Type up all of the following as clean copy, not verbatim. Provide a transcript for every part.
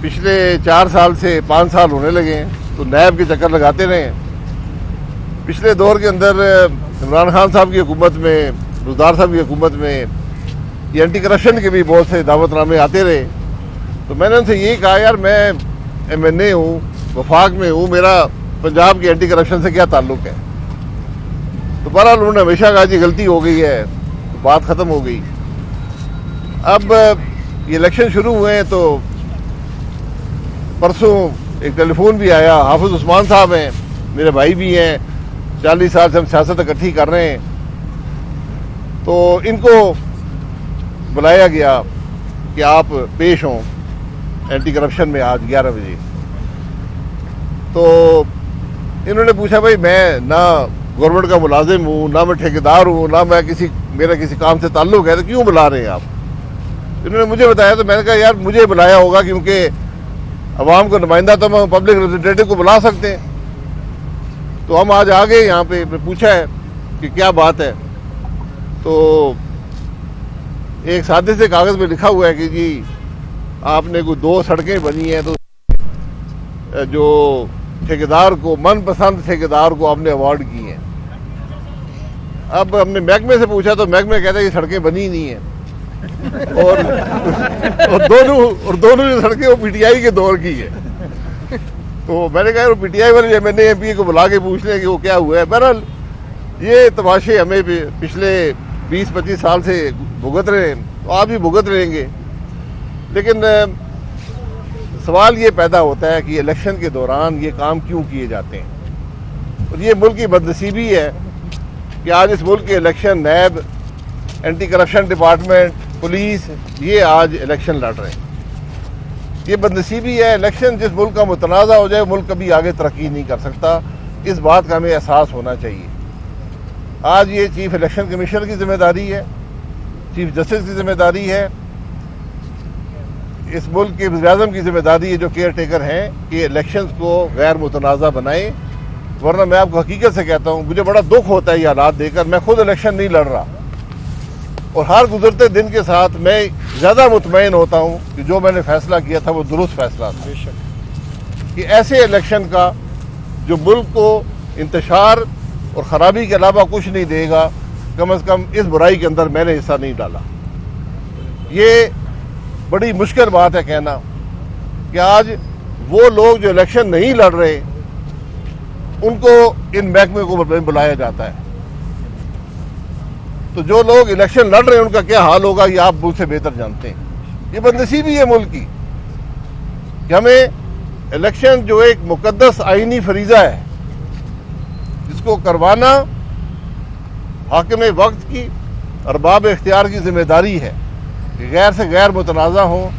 پچھلے 4 سال سے 5 سال ہونے لگے ہیں تو نیب کے چکر لگاتے رہے ہیں۔ پچھلے دور کے اندر عمران خان صاحب کی حکومت میں، بزدار صاحب کی حکومت میں یہ اینٹی کرپشن کے بھی بہت سے دعوت نامے آتے رہے، تو میں نے ان سے یہی کہا یار میں MNA ہوں، وفاق میں ہوں، میرا پنجاب کی اینٹی کرپشن سے کیا تعلق ہے؟ تو بہرحال انہوں نے ہمیشہ کہا جی غلطی ہو گئی ہے، تو بات ختم ہو گئی۔ اب یہ الیکشن شروع ہوئے ہیں تو پرسوں ایک ٹیلی فون بھی آیا، حافظ عثمان صاحب ہیں، میرے بھائی بھی ہیں، 40 سال سے ہم سیاست اکٹھی کر رہے ہیں، تو ان کو بلایا گیا کہ آپ پیش ہوں اینٹی کرپشن میں آج 11 بجے۔ تو انہوں نے پوچھا بھائی میں نہ گورنمنٹ کا ملازم ہوں، نہ میں ٹھیکیدار ہوں، نہ میں میرا کسی کام سے تعلق ہے، تو کیوں بلا رہے ہیں آپ؟ انہوں نے مجھے بتایا تو میں نے کہا یار مجھے بلایا ہوگا کیونکہ عوام کو نمائندہ تو ہم پبلک ریپرزنٹیٹیو کو بلا سکتے ہیں، تو ہم آج آ گئے یہاں پہ، پوچھا ہے کہ کیا بات ہے، تو ایک سادے سے کاغذ میں لکھا ہوا ہے کہ جی آپ نے کوئی 2 سڑکیں بنی ہیں تو جو ٹھیکیدار کو، من پسند ٹھیکیدار کو آپ نے ایوارڈ کی ہیں۔ اب ہم نے محکمے سے پوچھا تو محکمے کہتا ہے یہ سڑکیں بنی نہیں ہیں، اور دونوں جو سڑکیں وہ PTI کے دور کی ہے۔ تو میں نے کہا وہ PTI والے MNA MP کو بلا کے پوچھ لیں کہ وہ کیا ہوا ہے۔ بہرحال یہ تماشے ہمیں پچھلے 20-25 سال سے بھگت رہے ہیں، تو آپ بھی بھگت رہیں گے، لیکن سوال یہ پیدا ہوتا ہے کہ الیکشن کے دوران یہ کام کیوں کیے جاتے ہیں؟ اور یہ ملک کی بدنصیبی ہے کہ آج اس ملک کے election NAB, anti corruption department, police, یہ آج الیکشن لڑ رہے ہیں۔ یہ بدنصیبی ہے، الیکشن جس ملک کا متنازع ہو جائے ملک کبھی آگے ترقی نہیں کر سکتا، اس بات کا ہمیں احساس ہونا چاہیے۔ آج یہ چیف الیکشن کمیشنر کی ذمہ داری ہے، چیف جسٹس کی ذمہ داری ہے، اس ملک کے وزیر اعظم کی ذمہ داری ہے جو کیئر ٹیکر ہیں کہ الیکشنز کو غیر متنازع بنائیں، ورنہ میں آپ کو حقیقت سے کہتا ہوں مجھے بڑا دکھ ہوتا ہے یہ حالات دیکھ کر۔ میں خود الیکشن نہیں لڑ رہا، اور ہر گزرتے دن کے ساتھ میں زیادہ مطمئن ہوتا ہوں کہ جو میں نے فیصلہ کیا تھا وہ درست فیصلہ تھا، کہ ایسے الیکشن کا جو ملک کو انتشار اور خرابی کے علاوہ کچھ نہیں دے گا، کم از کم اس برائی کے اندر میں نے حصہ نہیں ڈالا۔ یہ بڑی مشکل بات ہے کہنا کہ آج وہ لوگ جو الیکشن نہیں لڑ رہے ان کو ان محکمے کو بلایا جاتا ہے، تو جو لوگ الیکشن لڑ رہے ہیں ان کا کیا حال ہوگا یہ آپ مجھ سے بہتر جانتے ہیں۔ یہ بدنصیبی ہے ملک کی کہ ہمیں الیکشن جو ایک مقدس آئینی فریضہ ہے جس کو کروانا حاکم وقت کی، ارباب اختیار کی ذمہ داری ہے کہ غیر سے غیر متنازع ہوں،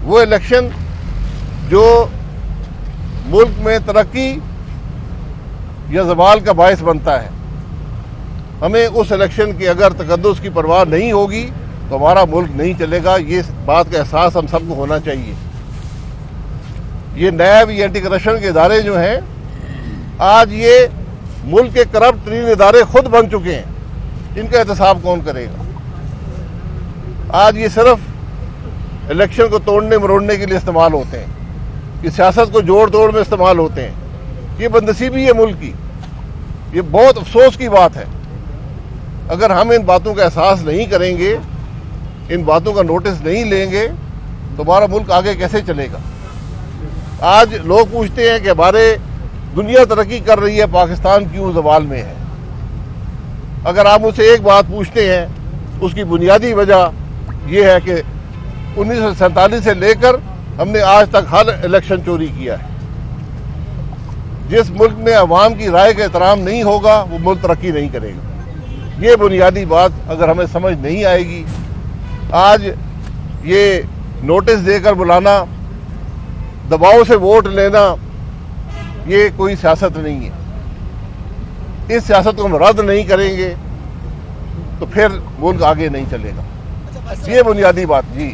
وہ الیکشن جو ملک میں ترقی یا زوال کا باعث بنتا ہے، ہمیں اس الیکشن کی اگر تقدس کی پرواہ نہیں ہوگی تو ہمارا ملک نہیں چلے گا۔ یہ بات کا احساس ہم سب کو ہونا چاہیے۔ یہ نیب، یہ اینٹی کرپشن کے ادارے جو ہیں آج یہ ملک کے کرپٹ ترین ادارے خود بن چکے ہیں، ان کا احتساب کون کرے گا؟ آج یہ صرف الیکشن کو توڑنے مروڑنے کے لیے استعمال ہوتے ہیں، یہ سیاست کو جوڑ توڑ میں استعمال ہوتے ہیں۔ یہ بدنصیبی ہے ملک کی، یہ بہت افسوس کی بات ہے۔ اگر ہم ان باتوں کا احساس نہیں کریں گے، ان باتوں کا نوٹس نہیں لیں گے تو ہمارا ملک آگے کیسے چلے گا؟ آج لوگ پوچھتے ہیں کہ ہمارے دنیا ترقی کر رہی ہے، پاکستان کیوں زوال میں ہے؟ اگر آپ مجھ سے ایک بات پوچھتے ہیں اس کی بنیادی وجہ یہ ہے کہ 1947 سے لے کر ہم نے آج تک ہر الیکشن چوری کیا ہے۔ جس ملک میں عوام کی رائے کا احترام نہیں ہوگا وہ ملک ترقی نہیں کرے گا۔ یہ بنیادی بات اگر ہمیں سمجھ نہیں آئے گی، آج یہ نوٹس دے کر بلانا، دباؤ سے ووٹ لینا، یہ کوئی سیاست نہیں ہے۔ اس سیاست کو ہم رد نہیں کریں گے تو پھر ملک آگے نہیں چلے گا۔ یہ بنیادی بات۔ جی